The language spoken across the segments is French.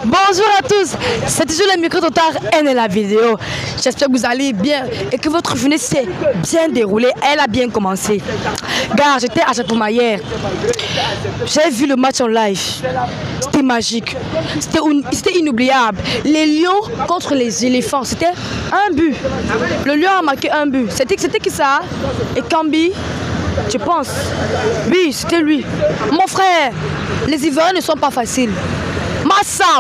Bonjour à tous, c'est toujours le micro-trottoir N et la vidéo. J'espère que vous allez bien et que votre journée s'est bien déroulée. Elle a bien commencé. Gars, j'étais à Chapouma hier. J'ai vu le match en live. C'était magique. C'était inoubliable. Les lions contre les éléphants. C'était un but. Le lion a marqué un but. C'était qui ça? Et Kambi? Je pense. Oui, c'était lui. Mon frère, les Ivoiriens ne sont pas faciles.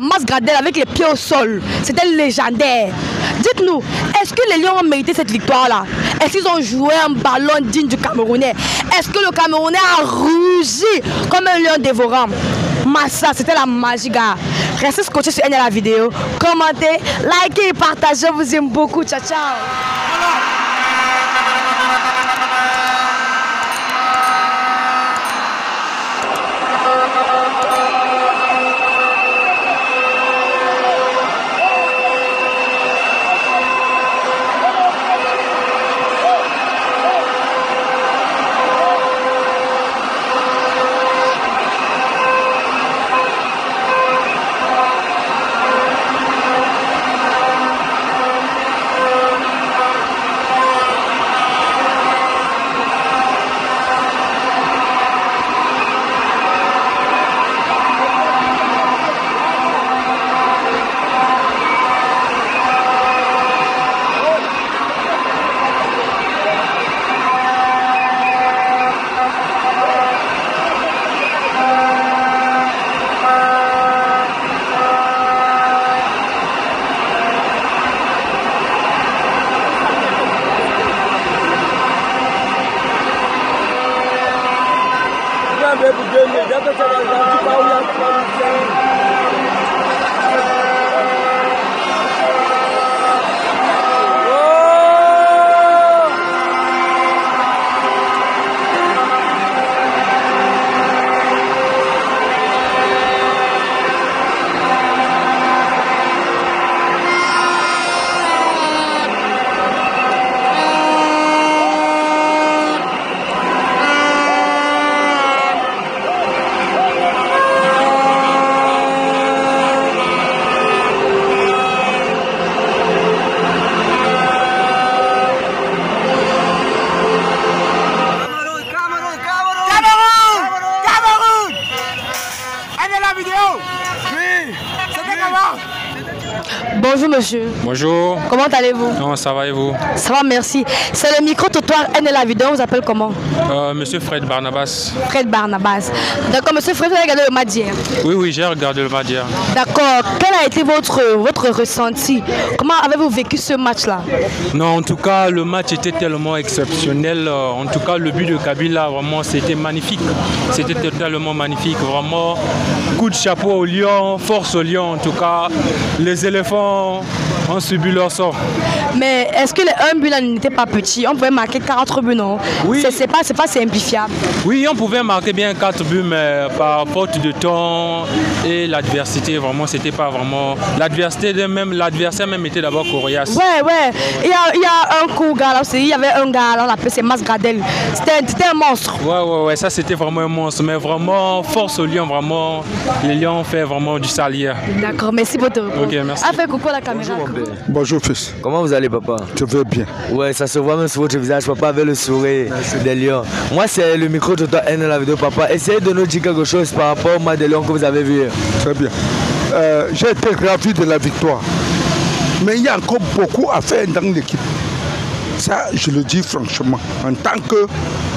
Mas Gradel avec les pieds au sol, c'était légendaire. Dites-nous, est-ce que les Lions ont mérité cette victoire-là? Est-ce qu'ils ont joué un ballon digne du Camerounais? Est-ce que le Camerounais a rugi comme un lion dévorant? Massa, c'était la magie, gars. Restez scotchés sur la vidéo, commentez, likez et partagez. Je vous aime beaucoup. Ciao, ciao. Bonjour monsieur. Bonjour. Comment allez-vous? Non, ça va et vous? Ça va, merci. C'est le micro-trottoir N et la vidéo, on vous appelle comment? Monsieur Fred Barnabas. Fred Barnabas. D'accord, monsieur Fred, vous avez regardé le match hier? Oui, j'ai regardé le match hier. D'accord. Quel a été votre ressenti? Comment avez-vous vécu ce match-là? Non, en tout cas, le match était tellement exceptionnel. En tout cas, le but de Kabila, vraiment, c'était magnifique. C'était totalement magnifique. Vraiment, coup de chapeau aux Lions, force aux Lions. En tout cas, les éléphants ont subi leur sort. Mais est-ce que les 1 but là n'était pas petit? On pouvait marquer 4 buts, non? Oui. C'est pas simplifiable. Oui, on pouvait marquer bien 4 buts, mais par faute de temps et l'adversité, vraiment, c'était pas vraiment... L'adversité même, l'adversaire même était d'abord coriace. Ouais. Il y a un coup, gars, là aussi. Il y avait un gars, là, on l'appelait, c'est Mas Gradel. C'était un monstre. Ouais, ça c'était vraiment un monstre. Mais vraiment, force aux Lions, vraiment, les Lions ont fait vraiment du salier. D'accord, merci pour ton réponse. Ok, merci. Ah, fais coucou à la caméra. Bonjour fils. Comment vous allez papa? Je vais bien. Ouais, ça se voit même sur votre visage papa avec le sourire des lions. Moi c'est le micro de toi N la vidéo papa. Essayez de nous dire quelque chose par rapport au match des lions que vous avez vu. Très bien. J'ai été ravi de la victoire. Mais il y a encore beaucoup à faire dans l'équipe. Ça, je le dis franchement, en tant que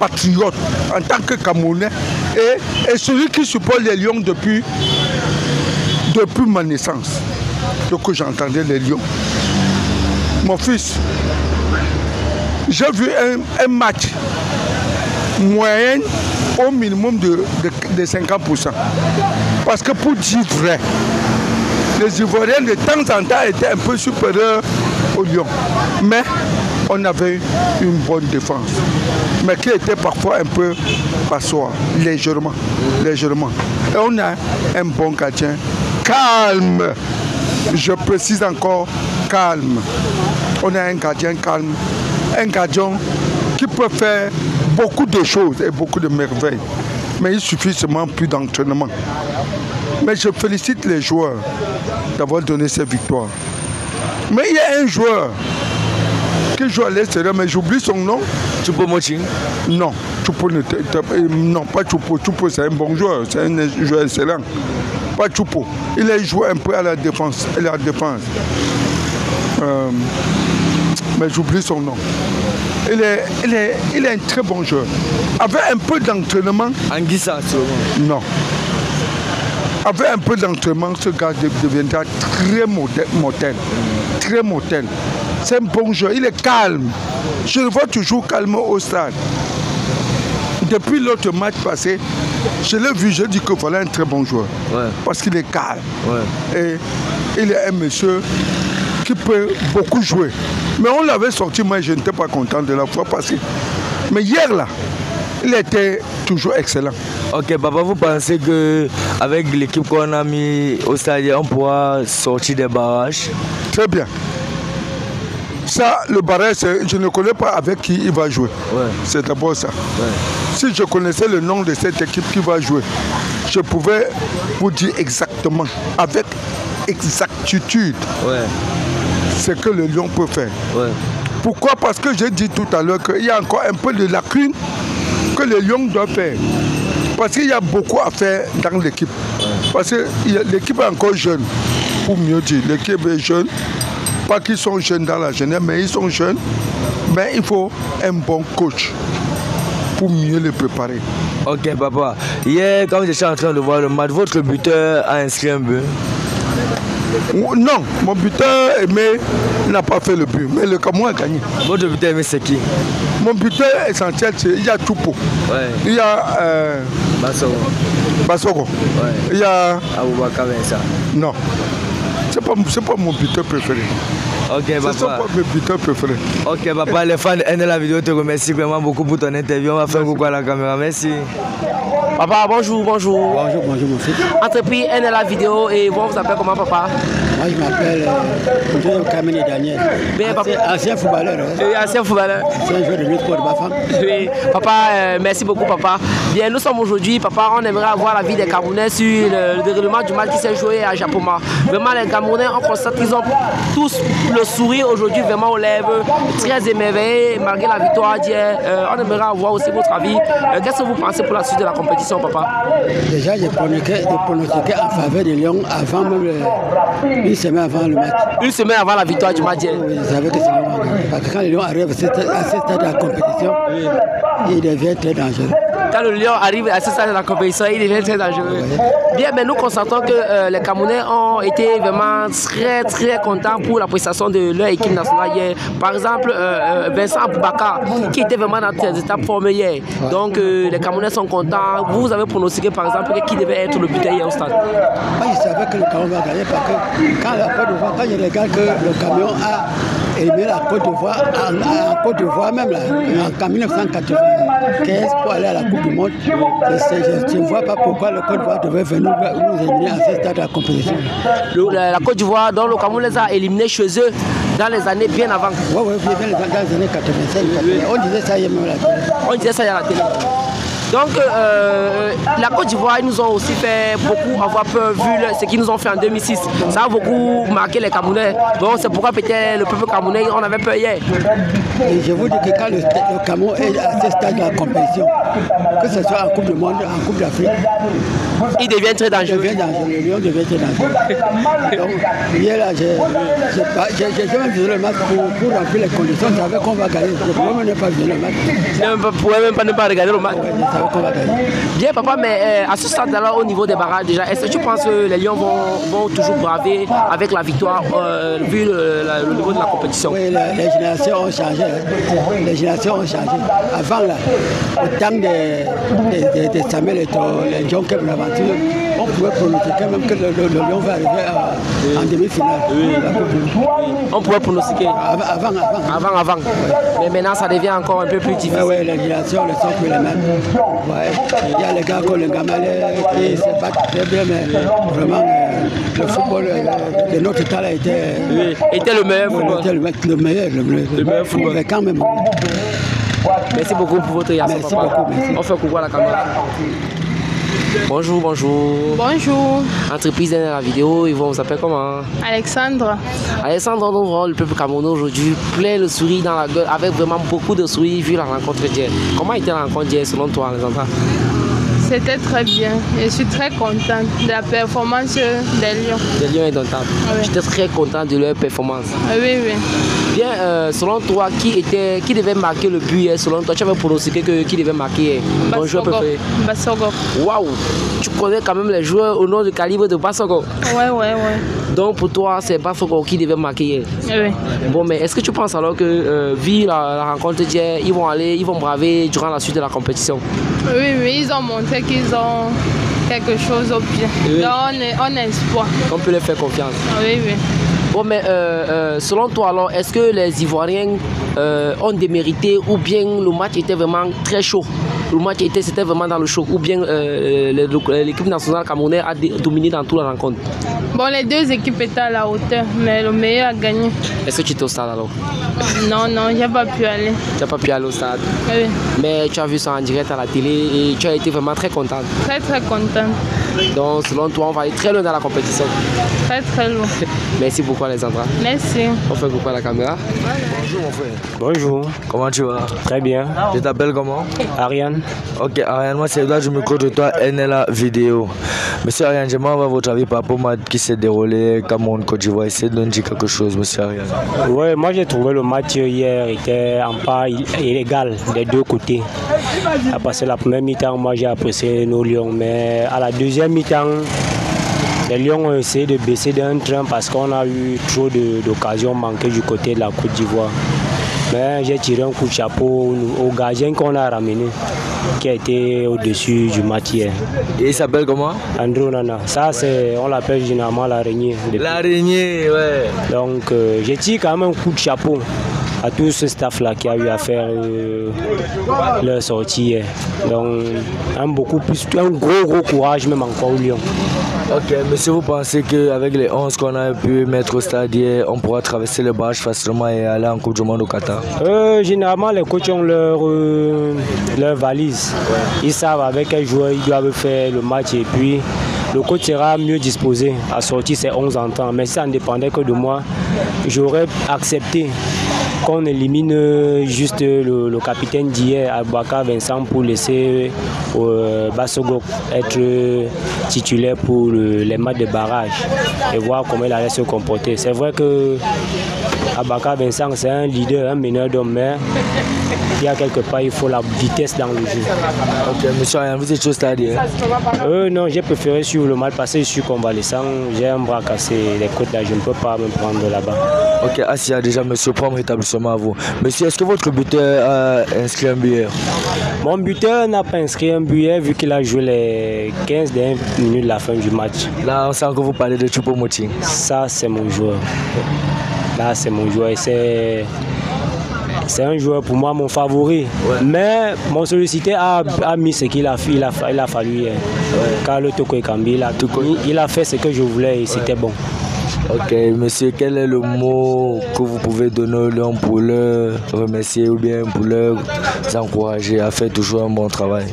patriote, en tant que Camerounais et celui qui supporte les Lions depuis ma naissance. Donc j'entendais les Lions. Mon fils, j'ai vu un match moyen au minimum de 50%. Parce que pour dire vrai, les Ivoiriens de temps en temps étaient un peu supérieurs aux Lions. Mais on avait une bonne défense. Mais qui était parfois un peu passoire, légèrement. Et on a un bon gardien calme. Je précise encore, calme. On a un gardien calme, un gardien qui peut faire beaucoup de choses et beaucoup de merveilles. Mais il suffit seulement plus d'entraînement. Mais je félicite les joueurs d'avoir donné cette victoire. Mais il y a un joueur qui joue à l'extérieur, mais j'oublie son nom. Choupo-Moting? Non, Choupo non, pas Choupo. Choupo, c'est un bon joueur, c'est un joueur excellent. Pas Choupo. Il a joué un peu à la défense. Mais j'oublie son nom. Il est un très bon joueur. Avec un peu d'entraînement. Anguissa, sûrement. Non. Avec un peu d'entraînement, ce gars deviendra très mortel. Très mortel. C'est un bon joueur. Il est calme. Je le vois toujours calme au stade. Depuis l'autre match passé, je l'ai vu, je dis que voilà un très bon joueur. Ouais. Parce qu'il est calme. Ouais. Et il est un monsieur qui peut beaucoup jouer. Mais on l'avait sorti, moi je n'étais pas content de la fois passée. Mais hier là, il était toujours excellent. Ok, papa, vous pensez qu'avec l'équipe qu'on a mis au stade, on pourra sortir des barrages? Très bien. Ça, le barrage, je ne connais pas avec qui il va jouer. Ouais. C'est d'abord ça. Ouais. Si je connaissais le nom de cette équipe qui va jouer, je pouvais vous dire exactement, avec exactitude, ce que le Lion peut faire. Ouais. Pourquoi? Parce que j'ai dit tout à l'heure qu'il y a encore un peu de lacune que le Lion doit faire. Parce qu'il y a beaucoup à faire dans l'équipe. Ouais. Parce que l'équipe est encore jeune, pour mieux dire. L'équipe est jeune. Pas qu'ils sont jeunes dans la jeunesse, mais ils sont jeunes. Mais il faut un bon coach pour mieux les préparer. Ok, papa. Hier, quand j'étais en train de voir le match, votre buteur a inscrit un but? Non, mon buteur Aimé n'a pas fait le but, mais le Cameroun a gagné. Votre buteur Aimé, c'est qui? Mon buteur essentiel, il y a Choupo. Ouais. Il y a Bassoro. Ouais. Il y a Aboubakar Vincent. Non. C'est pas mon buteur préféré. Ok, papa. C'est pas mon buteur préféré. Ok, papa, les fans de la vidéo te remercient vraiment beaucoup pour ton interview. On va faire coucou à la caméra. Merci. Papa, bonjour. Bonjour, mon fils. Entrepris NLA Vidéo et vous appelez comment, papa? Moi, je m'appelle Kameni Daniel. Bien, papa. Ancien footballeur. Oui, ancien footballeur. C'est un joueur de lutte pour ma femme. Oui, papa, merci beaucoup, papa. Bien, nous sommes aujourd'hui, papa, on aimerait avoir l'avis des Camerounais sur le déroulement du match qui s'est joué à Japoma. Vraiment, les Camerounais, on constate qu'ils ont tous le sourire aujourd'hui, vraiment aux lèvres, très émerveillés, malgré la victoire d'hier. On aimerait avoir aussi votre avis. Qu'est-ce que vous pensez pour la suite de la compétition, papa? Déjà, j'ai pronostiqué en faveur des Lions avant même une semaine avant le match. Une semaine avant la victoire du match d'hier? Oui, je savais que c'est le match. Parce que quand les Lions arrivent à ce stade de la compétition, il devient très dangereux. Quand le Lion arrive à ce stade de la compétition, il devient très dangereux. Oui. Bien, mais nous constatons que les Camerounais ont été vraiment très très contents pour la prestation de leur équipe nationale hier. Par exemple, Vincent Aboubakar, qui était vraiment dans des étapes formées hier. Ouais. Donc les Camerounais sont contents. Vous avez pronostiqué par exemple qui devait être le buteur hier au stade? Moi, je savais que le Cameroun va gagner parce que quand la Côte d'Ivoire, quand je regarde que le Cameroun a éliminé la Côte d'Ivoire, en Côte d'Ivoire même là, en 1995 pour aller à la Coupe du Monde, je ne vois pas pourquoi le Côte d'Ivoire devait venir nous éliminer à ce stade de la compétition. La Côte d'Ivoire, dont le Cameroun les a éliminés chez eux dans les années bien avant. Oui, dans les années 85. Oui. On disait ça hier même à la télé. On disait ça hier à la télé. Donc, la Côte d'Ivoire, ils nous ont aussi fait beaucoup avoir peur vu ce qu'ils nous ont fait en 2006. Ça a beaucoup marqué les Camerounais. Donc, c'est pourquoi peut-être le peuple camerounais, on avait peur hier. Et je vous dis que quand le Cameroun est à ce stade de la compétition, que ce soit en Coupe du Monde, en Coupe d'Afrique, il devient très dangereux. Le Lion devient très dangereux. Donc, hier, là, j'ai même vu le match pour remplir les conditions. Je savais qu'on va gagner. Je ne pouvais même pas vu le match. Je ne pouvais même pas ne pas regarder le match. qu'on va gagner. Bien, papa, mais à ce stade-là, au niveau des barrages, déjà, est-ce que tu penses que les Lions vont toujours braver avec la victoire, vu le niveau de la compétition? Oui, les générations ont changé. Les générations ont changé. Avant, là, au temps de Samuel et les John Kep l'aventure, on pouvait pronostiquer même que le Lion va arriver en demi-finale. Oui. On pouvait pronostiquer. Avant. Oui. Mais maintenant, ça devient encore un peu plus difficile. Oui, les générations ne sont plus les mêmes. Ouais. Il y a les gars comme le Gamalé qui se battent très bien, mais vraiment, le football de notre temps était le meilleur football. Était le meilleur football. Mais quand même. Merci beaucoup pour votre réaction. Merci beaucoup. Merci. On fait coucou à la caméra. Bonjour, bonjour. Bonjour. Entreprise de la vidéo, ils vont vous appeler comment? Alexandre. Alexandre, nous voyons le peuple camerounais aujourd'hui plein de sourires dans la gueule, avec vraiment beaucoup de sourires vu la rencontre d'hier. Comment était la rencontre d'hier selon toi, Alexandra? C'était très bien. Je suis très contente de la performance des Lions. Des Lions indomptables. Oui. J'étais très content de leur performance. Oui, oui. Bien, selon toi, qui devait marquer le but hier? Selon toi, tu avais pronostiqué qui devait marquer hier? Ton joueur préféré? Bassogo. Waouh! Tu connais quand même les joueurs au nom du calibre de Bassogo? Oui. Donc pour toi, c'est Bassogo qui devait marquer hier? Oui. Bon, mais est-ce que tu penses alors que, vu la rencontre d'hier, ils vont braver durant la suite de la compétition? Oui, ils ont montré qu'ils ont quelque chose au pied. Oui. Donc on a espoir. On peut leur faire confiance. Oui. Bon, mais selon toi alors, est-ce que les Ivoiriens ont démérité ou bien le match était vraiment très chaud? Le match c'était vraiment dans le choc ou bien l'équipe nationale camerounaise a dominé dans toute la rencontre? Bon, les deux équipes étaient à la hauteur, mais le meilleur a gagné. Est-ce que tu étais au stade alors? Non, j'ai pas pu aller. Tu n'as pas pu aller au stade? Oui. Mais tu as vu ça en direct à la télé et tu as été vraiment très contente? Très contente. Donc selon toi, on va aller très loin dans la compétition? Très loin. Merci beaucoup Alexandra. Merci. On fait beaucoup à la caméra. Voilà. Bonjour mon frère. Bonjour. Comment tu vas? Très bien. Je t'appelle comment? Ariane. Ok, Ariane, moi c'est là je me de toi, NLA Vidéo. Monsieur Ariane, j'aimerais avoir votre avis par rapport au match qui s'est déroulé Cameroun Côte d'Ivoire. Essayez de nous dire quelque chose, monsieur Ariane. Oui, moi j'ai trouvé le match hier était en part illégal des deux côtés. Parce que la première mi-temps, moi j'ai apprécié nos Lions, mais à la deuxième mi-temps, les Lions ont essayé de baisser d'un train parce qu'on a eu trop d'occasions manquées du côté de la Côte d'Ivoire. Mais j'ai tiré un coup de chapeau au gardien qu'on a ramené, qui a été au-dessus du match hier. Et il s'appelle comment? Andrew Nana. Ça, on l'appelle généralement l'araignée. L'araignée, ouais. Donc, j'ai tiré quand même un coup de chapeau à tout ce staff-là qui a eu à faire leur sortie hier. Donc, un gros courage même encore au Lyon. Ok, monsieur, vous pensez qu'avec les 11 qu'on a pu mettre au stade hier, on pourra traverser le barrage facilement et aller en Coupe du Monde au Qatar? Généralement, les coachs ont leur valise. Ils savent avec quel joueur ils doivent faire le match et puis le coach sera mieux disposé à sortir ses 11 en temps. Mais si ça ne dépendait que de moi, j'aurais accepté qu'on élimine juste le capitaine d'hier, Abouaka Vincent, pour laisser Bassogo être titulaire pour les matchs de barrage et voir comment il allait se comporter. C'est vrai que Abouaka Vincent, c'est un leader, un meneur d'hommes, mais il y a quelque part, il faut la vitesse dans le jeu. Ok, monsieur, vous êtes au stade hier? Non, j'ai préféré suivre le match parce que je suis convalescent. J'ai un bras cassé, les côtes là, je ne peux pas me prendre là-bas. Ok, Assia, déjà, monsieur, prendre rétablissement à vous. Monsieur, est-ce que votre buteur a inscrit un but hier? Mon buteur n'a pas inscrit un but hier vu qu'il a joué les 15 dernières minutes de la fin du match. Là, on sent que vous parlez de Choupo-Moting. Ça, c'est mon joueur. Là, c'est mon joueur et c'est un joueur pour moi mon favori. Ouais. Mais mon sollicité a mis ce qu'il a fallu hier. Car le Toko Ekambi, il a fait ce que je voulais et c'était bon. Ok, monsieur, quel est le mot que vous pouvez donner aux Lions pour leur remercier ou bien pour leur encourager à faire toujours un bon travail?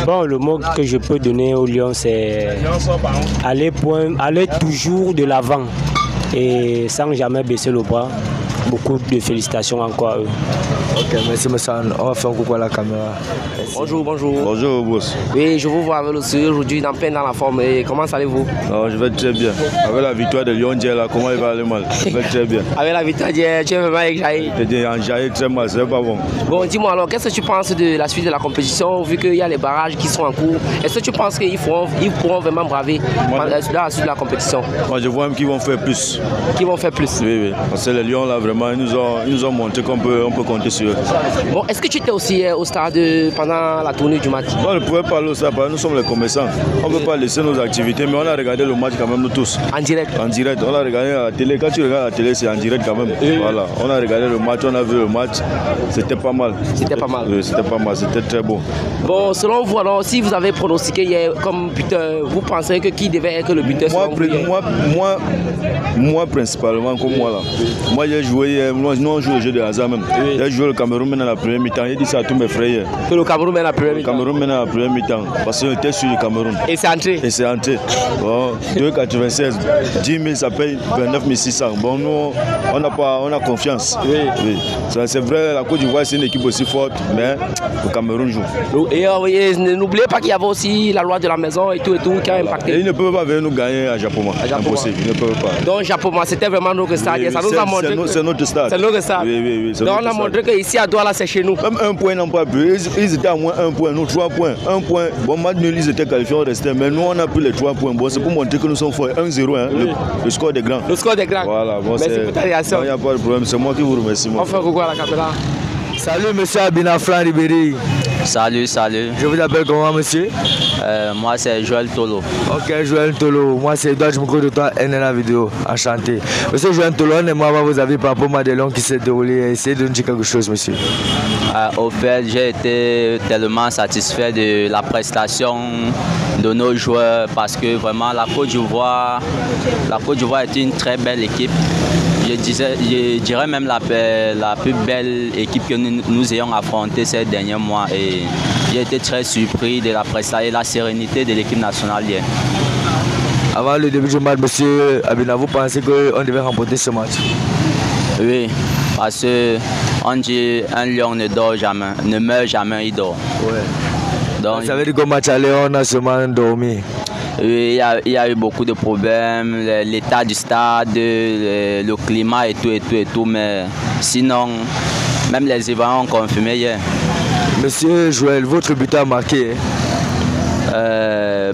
Bon, le mot que je peux donner aux Lions, c'est aller toujours de l'avant et sans jamais baisser le bras. Beaucoup de félicitations encore à eux. Ok, merci monsieur. On va faire un coucou à la caméra. Merci. Bonjour. Bonjour, boss. Oui, je vous vois avec le sourire aujourd'hui, dans la forme. Et comment allez-vous? Je vais très bien. Avec la victoire de Lyon d'hier, comment il va aller mal? Je vais très bien. Avec la victoire d'hier, tu es vraiment enjaillé? Enjaillé très mal, c'est pas bon. Bon, dis-moi alors, qu'est-ce que tu penses de la suite de la compétition, vu qu'il y a les barrages qui sont en cours? Est-ce que tu penses qu'ils pourront vraiment braver la suite de la compétition? Moi, je vois même qu'ils vont faire plus. Qu'ils vont faire plus? Oui. Parce que les Lions, là, vraiment, ils nous ont montré qu'on peut compter sur eux. Bon, est-ce que tu étais aussi au stade pendant la tournée du match? On ne pouvait pas aller au stade, nous sommes les commerçants. On ne peut pas laisser nos activités, mais on a regardé le match quand même, nous tous. En direct? En direct, on a regardé à la télé. Quand tu regardes la télé, c'est en direct quand même. Voilà, on a regardé le match, on a vu le match. C'était pas mal. C'était pas mal? Oui, c'était pas mal, c'était très beau. Bon, selon vous, alors, si vous avez pronostiqué hier comme buteur, vous pensez que qui devait être le buteur? Moi principalement, comme moi là. Moi j'ai joué, nous on joue le jeu de hasard même. J'ai joué le Cameroun mène à la première mi-temps. J'ai dit ça à tous mes frères. Que le Cameroun mène à la première mi-temps. Le Cameroun mène à la première mi-temps. Parce qu'on était sur le Cameroun. Et c'est entré. Et c'est entré. Bon, 2,96. 10 000, ça paye 29 600. Bon, nous, on a confiance. Oui. C'est vrai, la Côte d'Ivoire, c'est une équipe aussi forte, mais le Cameroun joue. Et n'oubliez pas qu'il y avait aussi la loi de la maison et tout qui a impacté. Et ils ne peuvent pas venir nous gagner à Japoma. Impossible, ils ne peuvent pas. Donc Japoma, c'était vraiment notre stade. Oui, ça nous a montré. C'est notre stade. C'est notre stade. Oui. Donc on a montré qu'ici à Douala, c'est chez nous. Même un point n'ont pas pu. Ils étaient à moins 1 point, nous 3 points. 1 point. Bon, match nul, ils étaient qualifiés, on restait. Mais nous, on a pris les 3 points. Bon, c'est pour montrer que nous sommes forts. 1-0, hein, le score des grands. Le score des grands. Voilà. Bon, merci pour ta réaction. Il n'y a pas de problème. C'est moi qui vous remercie. On fait coucou à la caméra. Salut monsieur Abina Flan Ribéry. Salut. Je vous appelle comment monsieur? Moi c'est Joël Tolo. Ok Joël Tolo, moi c'est Edouard, je me crois de toi NLA vidéo, enchanté. Monsieur Joël Tolo, on aimerait avoir vos avis par rapport au Madelon qui s'est déroulé. Essayez de nous dire quelque chose monsieur. Au fait, j'ai été tellement satisfait de la prestation de nos joueurs parce que vraiment la Côte d'Ivoire est une très belle équipe. Je dirais même la plus belle équipe que nous ayons affrontée ces derniers mois et j'ai été très surpris de la prestation et la sérénité de l'équipe nationale hier. Avant le début du match, monsieur Abina, vous pensez qu'on devait remporter ce match? Oui, parce qu'on dit un lion ne dort jamais, ne meurt jamais, il dort. Ouais. Donc, ça veut dire qu'au match aller, on a seulement dormi. Oui, il y a eu beaucoup de problèmes, l'état du stade, le climat et tout, mais sinon, même les Ivoiriens ont confirmé hier. Monsieur Joël, votre but a marqué.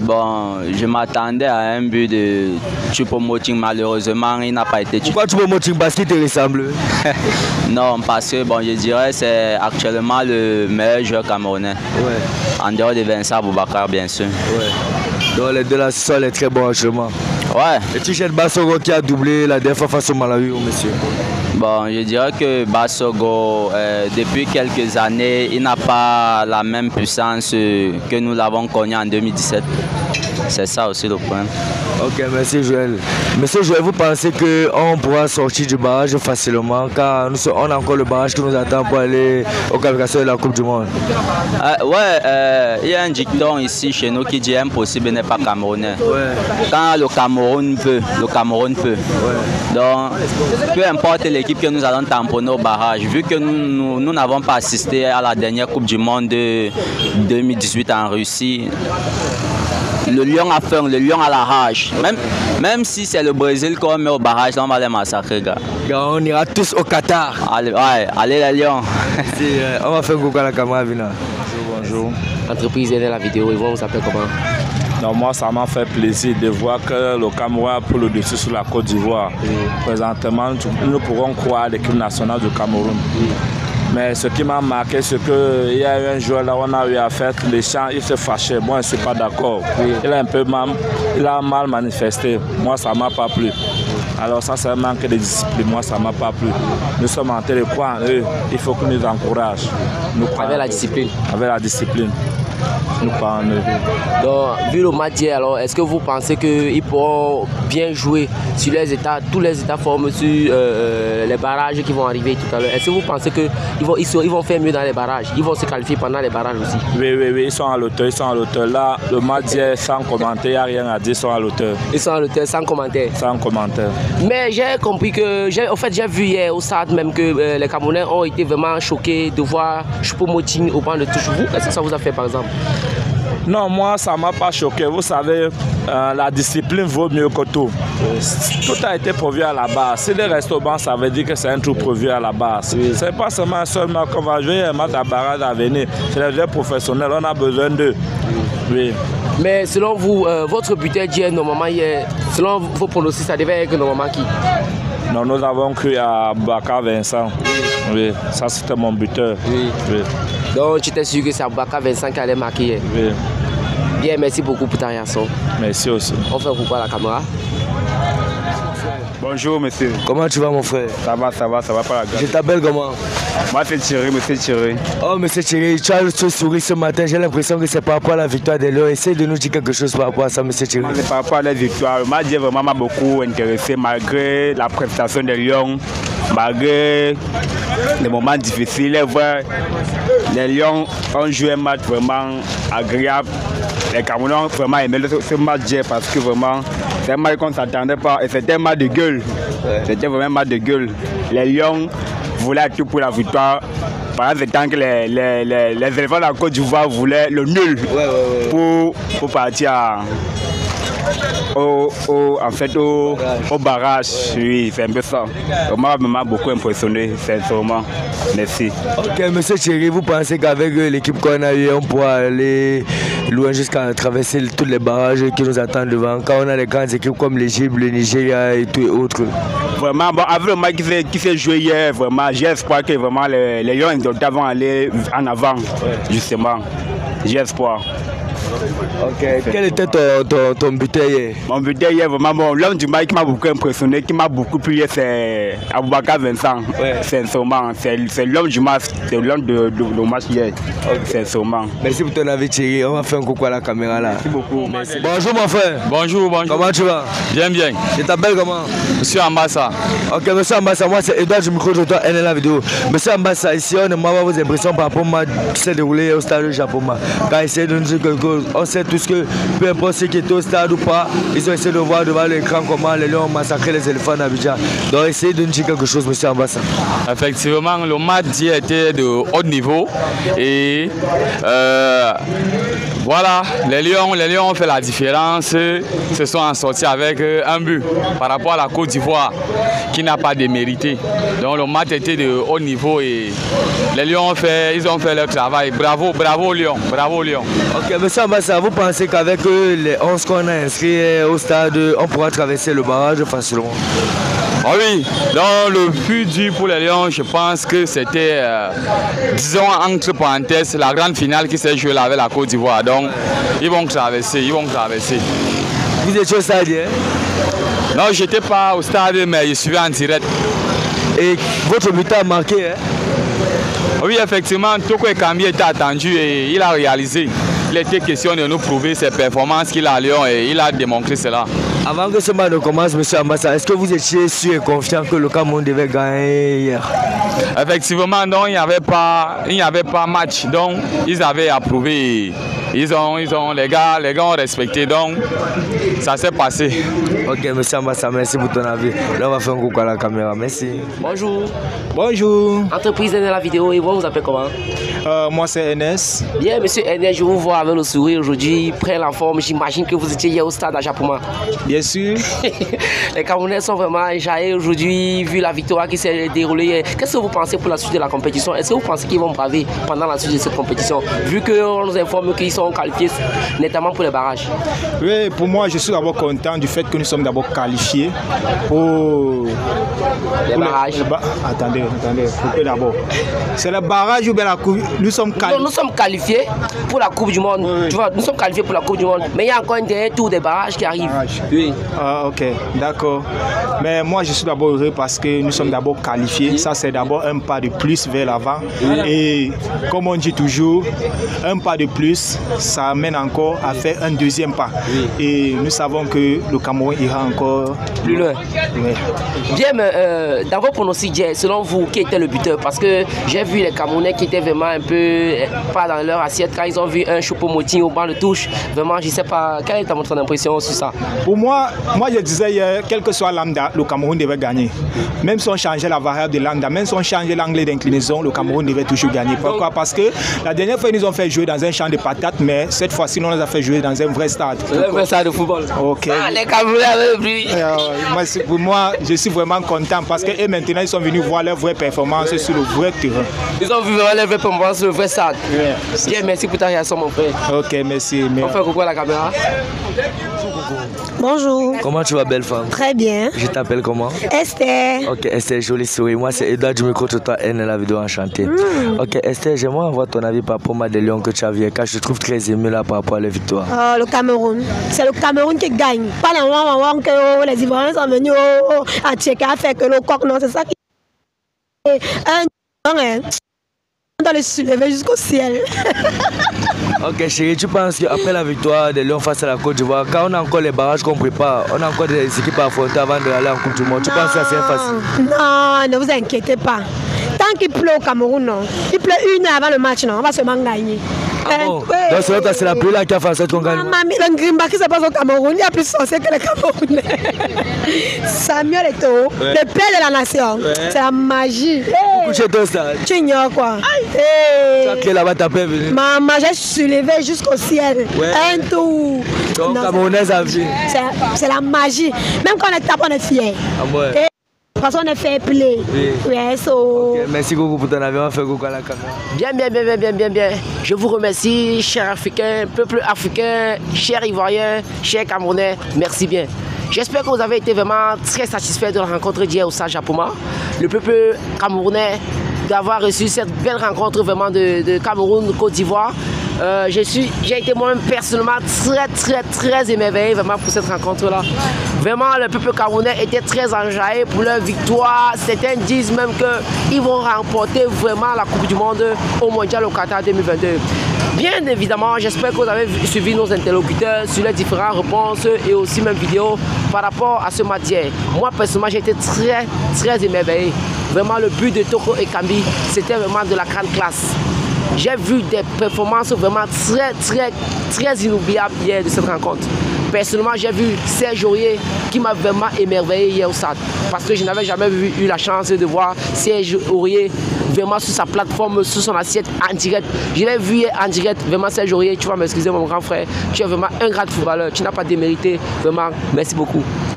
Bon, je m'attendais à un but de Choupo-Moting, malheureusement, il n'a pas été tué. Pourquoi Choupo-Moting? Parce qu'il te ressemble? Non, parce que bon, je dirais que c'est actuellement le meilleur joueur camerounais. Ouais. En dehors de Vincent Boubacar, bien sûr. Ouais. Donc les deux là, ce sont les très bons actuellement. Ouais. Et Tichet Bassogo qui a doublé la dernière fois face au Malawi, monsieur? Bon, je dirais que Bassogo, depuis quelques années, il n'a pas la même puissance que nous l'avons connu en 2017. C'est ça aussi le point. Ok, merci Joël. Monsieur Joël, vous pensez qu'on pourra sortir du barrage facilement car on a encore le barrage qui nous attend pour aller aux qualifications de la Coupe du Monde? Il y a un dicton ici chez nous qui dit impossible n'est pas camerounais. Ouais. Quand le Cameroun peut, le Cameroun peut. Ouais. Donc, peu importe l'équipe que nous allons tamponner au barrage, vu que nous n'avons pas assisté à la dernière Coupe du Monde de 2018 en Russie, le lion a faim, le lion a la rage. Même si c'est le Brésil qu'on met au barrage, on va les massacrer, gars. On ira tous au Qatar. Allez, ouais, allez les lions. On va faire coucou à la caméra, Vina. Bonjour. Entreprise est la vidéo, ils vont vous appeler comment? Non, moi, ça m'a fait plaisir de voir que le Cameroun a pris le dessus sur la Côte d'Ivoire. Présentement, nous pourrons croire à l'équipe nationale du Cameroun. Mais ce qui m'a marqué, c'est qu'il y a eu un joueur là, on a eu à faire les champs, il se fâchait. Moi, je ne suis pas d'accord. Il a un peu mal manifesté. Moi, ça ne m'a pas plu. Alors ça, c'est un manque de discipline. Moi, ça ne m'a pas plu. Nous sommes en train de croire en eux. Il faut qu'ils nous encouragent. Avec la discipline. Avec la discipline. Nous croyons en eux. Donc, vu le match d'hier, alors, est-ce que vous pensez qu'ils pourront bien jouer sur les états, tous les états formés sur les barrages qui vont arriver tout à l'heure? Est-ce que vous pensez qu'ils vont faire mieux dans les barrages? Ils vont se qualifier pendant les barrages aussi? Oui, ils sont à l'auteur, Là, le match d'hier, sans commentaire, il n'y a rien à dire, ils sont à l'auteur. Ils sont à l'auteur, sans commentaire? Sans commentaire. Mais j'ai compris que, j'ai vu hier au stade même que les Camerounais ont été vraiment choqués de voir Choupo-Moting au banc de touche. Vous, est-ce que ça vous a fait par exemple? Non, moi, ça ne m'a pas choqué. Vous savez, la discipline vaut mieux que tout. Tout a été prévu à la base. Si les restaurants, ça veut dire que c'est un truc prévu à la base. Oui. Ce n'est pas seulement qu'on va jouer un match à barrage à venir. C'est les vrais professionnels, on a besoin d'eux. Oui. Mais selon vous, votre buteur d'hier, normalement, selon vos pronostics, ça devait être normalement qui? Non, nous avons cru à Boubacar Vincent. Oui, ça c'était mon buteur. Oui. Donc tu étais sûr que c'est Boubacar Vincent qui allait marquer hier? Oui. Bien, merci beaucoup pour ta réaction. Merci aussi. On fait coucou à la caméra. Bonjour monsieur. Comment tu vas mon frère? Ça va pas la gueule. Je t'appelle comment? Moi c'est Thierry, monsieur Thierry. Oh monsieur Thierry, tu as le sourire ce matin, j'ai l'impression que c'est par rapport à la victoire des Lions. Essaye de nous dire quelque chose par rapport à ça monsieur Thierry. C'est par rapport à la victoire. Le match vraiment m'a beaucoup intéressé malgré la prestation des Lions, malgré des moments difficiles. Les Lions ont joué un match vraiment agréable. Les Camerounais ont vraiment aimé ce match parce que vraiment, c'est un match qu'on ne s'attendait pas et c'était un match de gueule. C'était vraiment un match de gueule. Les Lions voulaient tout pour la victoire. Pendant ce temps que les éléphants de la Côte d'Ivoire voulaient le nul pour partir au barrage. Oui, c'est un peu ça. Moi, m'a beaucoup impressionné, sincèrement. Merci. Ok, monsieur Thierry, vous pensez qu'avec l'équipe qu'on a eu, on pourra aller loin jusqu'à traverser tous les barrages qui nous attendent devant, quand on a des grandes équipes comme l'Égypte, le Nigeria et tout et autres? Vraiment, bon, avec le match qui s'est joué hier, vraiment, j'ai espoir que vraiment les Lions vont aller en avant, justement. J'ai espoir. Ok, quel était ton buteur hier? Mon buteur hier, vraiment, bon, l'homme du match qui m'a beaucoup impressionné, qui m'a beaucoup plu, c'est Aboubakar Vincent. Sincèrement, c'est l'homme du match, c'est l'homme de match hier. Sincèrement. Merci pour ton avis, Thierry. On va faire un coucou à la caméra là. Merci beaucoup. Merci. Bonjour mon frère. Bonjour, bonjour. Comment tu vas? Bien, bien. Je t'appelle comment? Monsieur Ambassa. Ok, monsieur Ambassa, moi c'est Edouard du micro de toi, NLA vidéo. Monsieur Ambassa, ici on aimerait avoir vos impressions par rapport au match qui s'est déroulé au stade de Japoma. Quand essayez de nous dire quelque chose, on sait tous que peu importe ceux qui étaient au stade ou pas, ils ont essayé de voir devant l'écran comment les Lions ont massacré les éléphants d'Abidjan. Donc essayez de nous dire quelque chose, monsieur Ambassa. Effectivement, le match d'hier était de haut niveau et voilà, les Lions ont fait la différence, se sont en sortis avec un but par rapport à la Côte d'Ivoire qui n'a pas démérité. Donc le match était de haut niveau et les Lions ont fait leur travail. Bravo, bravo Lions, bravo Lions. Ok, monsieur Ambassa, vous pensez qu'avec les 11 qu'on a inscrits au stade, on pourra traverser le barrage facilement? Ah oui, donc le but du pour les Lions, je pense que c'était, disons entre parenthèses, la grande finale qui s'est jouée là avec la Côte d'Ivoire. Donc ils vont traverser, Vous étiez au stade hier? Non, je n'étais pas au stade, mais je suivais en direct. Et votre buteur a marqué, hein? Oui, effectivement, Toko Ekambi était attendu et il a réalisé. Il était question de nous prouver ses performances qu'il a à Lyon et il a démontré cela. Avant que ce match ne commence, M. Ambassa, est-ce que vous étiez sûr et confiant que le Cameroun devait gagner hier? Effectivement, donc, il n'y avait pas match. Donc, ils avaient approuvé. Les gars ont respecté. Donc, ça s'est passé. Ok, M. Ambassa, merci pour ton avis. Là, on va faire un coucou à la caméra. Merci. Bonjour. Bonjour. Entreprise NLA vidéo, et vous appelez comment? Moi, c'est NS. Bien, monsieur NS, je vous vois avec le sourire aujourd'hui, prêt la forme. J'imagine que vous étiez hier au stade à Japoma. Bien sûr. Les Camerounais sont vraiment échaillés aujourd'hui, vu la victoire qui s'est déroulée hier. Qu'est-ce que vous pensez pour la suite de la compétition? Est-ce que vous pensez qu'ils vont braver pendant la suite de cette compétition, vu qu'on nous informe qu'ils sont qualifiés nettement pour les barrages? Oui, pour moi, je suis d'abord content du fait que nous sommes d'abord qualifiés pour les barrages. Attendez, d'abord. C'est le barrage ou bien la coupe? Nous sommes qualifiés. Nous sommes qualifiés pour la Coupe du Monde. Oui. Tu vois, nous sommes qualifiés pour la Coupe du Monde. Mais il y a encore un dernier tour des barrages qui arrive. Oui. Ah, ok, d'accord. Mais moi, je suis d'abord heureux parce que nous sommes d'abord qualifiés. Ça, c'est d'abord un pas de plus vers l'avant. Oui. Et comme on dit toujours, un pas de plus, ça amène encore à faire un deuxième pas. Oui. Et nous savons que le Cameroun ira encore plus loin. Oui. Bien, mais dans vos pronostics, selon vous, qui était le buteur? Parce que j'ai vu les Camerounais qui étaient vraiment un peu pas dans leur assiette quand ils ont vu un Choupo-Moting au banc de touche. Vraiment, je ne sais pas, quelle est votre impression sur ça? Pour moi, je disais hier, quel que soit lambda, le Cameroun devait gagner. Même si on changeait la variable de lambda, même si on changeait l'angle d'inclinaison, le Cameroun devait toujours gagner. Pourquoi? Parce que la dernière fois, ils nous ont fait jouer dans un champ de patates, mais cette fois-ci, on les a fait jouer dans un vrai stade. Un vrai stade de football. Ok. Ah, les Camerounais avaient pris. Pour moi, je suis vraiment content parce que maintenant, ils sont venus voir leur vraie performance sur le vrai terrain. Ils ont vu vraiment leur vraie performance sur le vrai stade. Bien, merci pour ta réaction, mon frère. Ok, merci. On fait coucou à la caméra. Bonjour. Comment tu vas, belle femme? Très bien. Je t'appelle comment? Esther. Ok, Esther, jolie sourire. Moi, c'est Edouard du micro de toi, NLA vidéo, enchanté. Ok, Esther, j'aimerais avoir ton avis par rapport au match des Lions que tu as vu, car je te trouve très ému là par rapport à la victoire. Le Cameroun. C'est le Cameroun qui gagne. Pas les moments que les Ivoiriens sont venus à checker, à faire que le coq, non, c'est ça qui. On doit le soulever jusqu'au ciel. Ok chérie, tu penses qu'après la victoire des Lions face à la Côte d'Ivoire, quand on a encore les barrages qu'on prépare, on a encore des équipes à affronter avant d'aller en Coupe du Monde, tu penses que c'est facile? Non, ne vous inquiétez pas. Tant qu'il pleut au Cameroun, non. Il pleut 1 heure avant le match, non. On va seulement gagner. Bon. Donc c'est la pluie là qui a fait ça qu'on gagne. Le Ngrimba qui se passe au Cameroun, il y a plus sorcier que les Camerounais. Samuel Eto'o, le père de la nation. C'est la magie. Tu ignores quoi. Tu là-bas, t'as pas venu. Maman, j'ai soulevé jusqu'au ciel. Un tour. Donc Camerounaise a vu. C'est la magie. Même quand on est tape, on est fier. Parce qu'on est fait play. Merci beaucoup pour ton avis. On fait beaucoup à la caméra. Bien. Je vous remercie, chers Africains, peuple africain, chers Ivoiriens, chers Camerounais. Merci bien. J'espère que vous avez été vraiment très satisfaits de la rencontre d'hier au Stade Japoma. Le peuple camerounais d'avoir reçu cette belle rencontre vraiment de Cameroun-Côte d'Ivoire. J'ai été moi-même personnellement très émerveillé vraiment pour cette rencontre-là. Vraiment, le peuple camerounais était très enjaillé pour leur victoire. Certains disent même qu'ils vont remporter vraiment la Coupe du Monde au Mondial au Qatar 2022. Bien évidemment, j'espère que vous avez suivi nos interlocuteurs sur les différentes réponses et aussi même vidéos par rapport à ce match d'hier. Moi, personnellement, j'ai été très émerveillé. Vraiment, le but de Toko Ekambi, c'était vraiment de la grande classe. J'ai vu des performances vraiment très inoubliables hier de cette rencontre. Personnellement, j'ai vu Serge Aurier qui m'a vraiment émerveillé hier au stade. Parce que je n'avais jamais eu la chance de voir Serge Aurier vraiment sur sa plateforme, sur son assiette en direct. Je l'ai vu hier en direct, vraiment Serge Aurier, tu vas m'excuser mon grand frère. Tu es vraiment un grand footballeur, tu n'as pas démérité, vraiment, merci beaucoup.